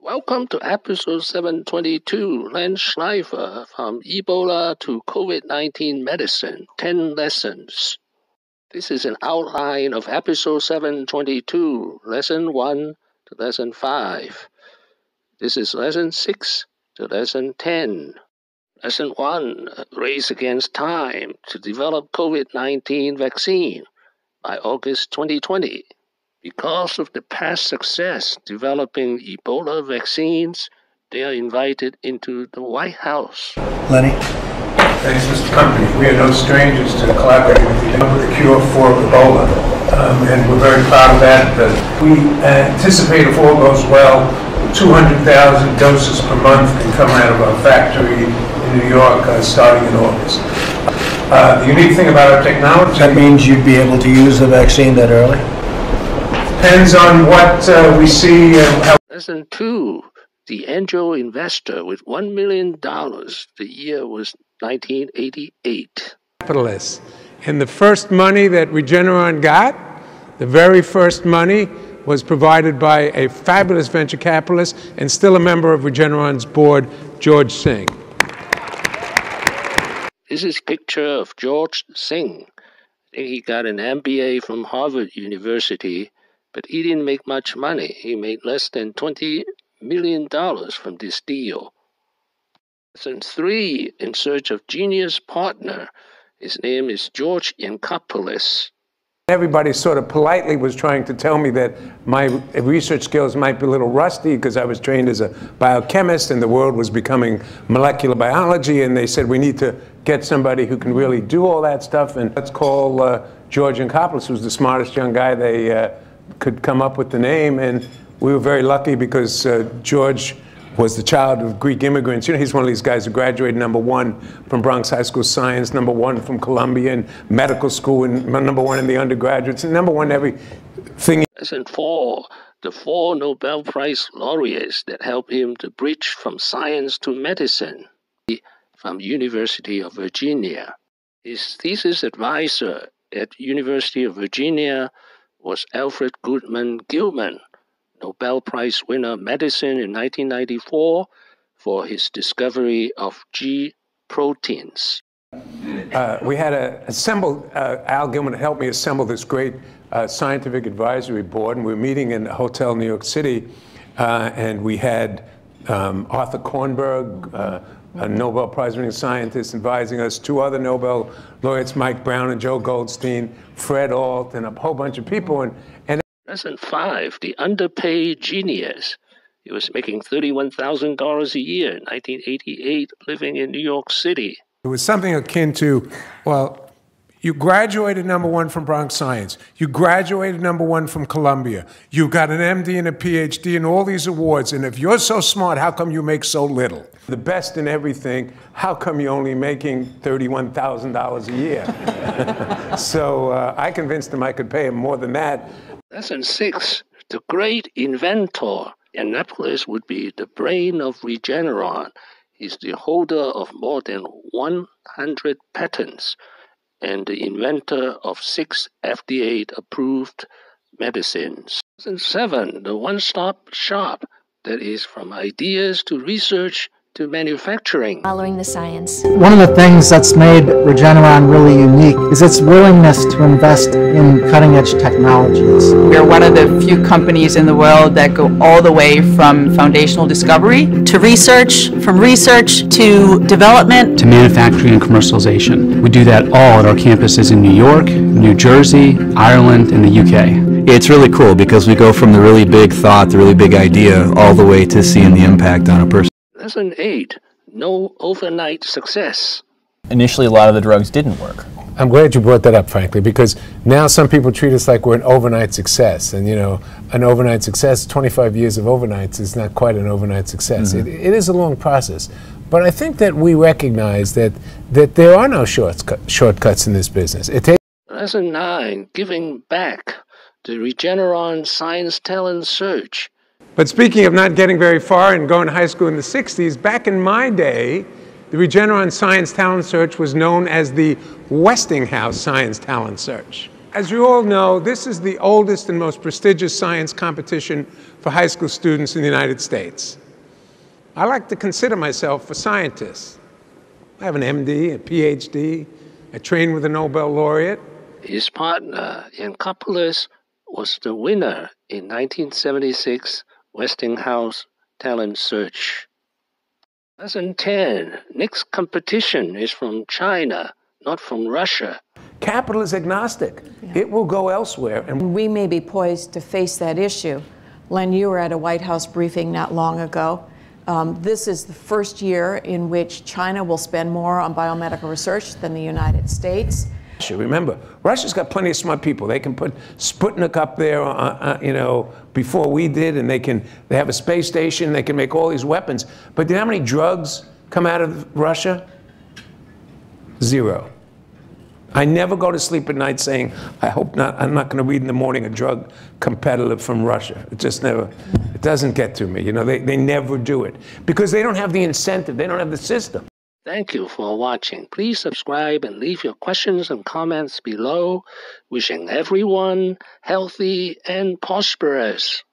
Welcome to episode 722, Len Schleifer from Ebola to COVID-19 Medicine, 10 Lessons. This is an outline of episode 722, lesson 1 to lesson 5. This is lesson 6 to lesson 10. Lesson 1, Race Against Time to develop COVID-19 vaccine by August 2020. Because of the past success developing Ebola vaccines, they are invited into the White House. Lenny? Thanks, Mr. Company. We are no strangers to collaborating with the cure for Ebola, and we're very proud of that. We anticipate, if all goes well, 200,000 doses per month can come out of our factory in New York starting in August. The unique thing about our technology... That means you'd be able to use the vaccine that early? Depends on what we see. Lesson 2, the angel investor with $1 million. The year was 1988. Capitalists. And the first money that Regeneron got, the very first money, was provided by a fabulous venture capitalist and still a member of Regeneron's board, George Singh. This is a picture of George Singh. I think he got an MBA from Harvard University, but he didn't make much money. He made less than $20 million from this deal. Lesson 3, in search of genius partner. His name is George Yancopoulos. Everybody sort of politely was trying to tell me that my research skills might be a little rusty because I was trained as a biochemist and the world was becoming molecular biology, and they said we need to get somebody who can really do all that stuff, and let's call George Yancopoulos, who's the smartest young guy they could come up with the name. And we were very lucky because George was the child of Greek immigrants. You know, he's one of these guys who graduated #1 from Bronx High School Science, #1 from Columbia and medical school, and #1 in the undergraduates, and #1 everything. Lesson 4, the 4 Nobel Prize laureates that helped him to bridge from science to medicine from University of Virginia. His thesis advisor at University of Virginia was Alfred Goodman Gilman, Nobel Prize winner of medicine in 1994 for his discovery of G proteins. We had assembled, Al Gilman helped me assemble this great scientific advisory board, and we were meeting in a hotel in New York City, and we had Arthur Kornberg, a Nobel Prize-winning scientist, advising us, 2 other Nobel laureates, Mike Brown and Joe Goldstein, Fred Alt, and a whole bunch of people. And Lesson 5, the Underpaid Genius. He was making $31,000 a year in 1988, living in New York City. It was something akin to, well, you graduated #1 from Bronx Science. You graduated #1 from Columbia. You got an MD and a PhD and all these awards. And if you're so smart, how come you make so little? The best in everything, how come you're only making $31,000 a year? So I convinced him I could pay him more than that. Lesson 6, the great inventor. Yancopoulos would be the brain of Regeneron. He's the holder of more than 100 patents and the inventor of 6 FDA-approved medicines. Lesson 7, the one-stop shop, that is from ideas to research to manufacturing. Following the science. One of the things that's made Regeneron really unique is its willingness to invest in cutting-edge technologies. We're one of the few companies in the world that go all the way from foundational discovery To research, from research to development. to manufacturing and commercialization. We do that all at our campuses in New York, New Jersey, Ireland, and the UK. It's really cool because we go from the really big thought, the really big idea, all the way to seeing the impact on a person. Lesson 8, no overnight success. Initially, a lot of the drugs didn't work. I'm glad you brought that up, frankly, because now some people treat us like we're an overnight success. And, you know, an overnight success, 25 years of overnights is not quite an overnight success. Mm-hmm. It is a long process. But I think that we recognize that there are no shortcuts in this business. Lesson 9, giving back. The Regeneron Science Talent Search. But speaking of not getting very far and going to high school in the 60s, back in my day, the Regeneron Science Talent Search was known as the Westinghouse Science Talent Search. As you all know, this is the oldest and most prestigious science competition for high school students in the United States. I like to consider myself a scientist. I have an MD, a PhD. I trained with a Nobel laureate. His partner, Yancopoulos, was the winner in 1976 Westinghouse talent search. Lesson 10. Next competition is from China, not from Russia. Capital is agnostic. It will go elsewhere. And we may be poised to face that issue. Len, you were at a White House briefing not long ago. This is the first year in which China will spend more on biomedical research than the United States. Remember, Russia's got plenty of smart people. They can put Sputnik up there, before we did, and they have a space station. They can make all these weapons. But do you know how many drugs come out of Russia? 0. I never go to sleep at night saying, I hope not, I'm not going to read in the morning a drug competitor from Russia. It just never, it doesn't get to me. They never do it because they don't have the incentive. They don't have the system. Thank you for watching. Please subscribe and leave your questions and comments below. Wishing everyone healthy and prosperous.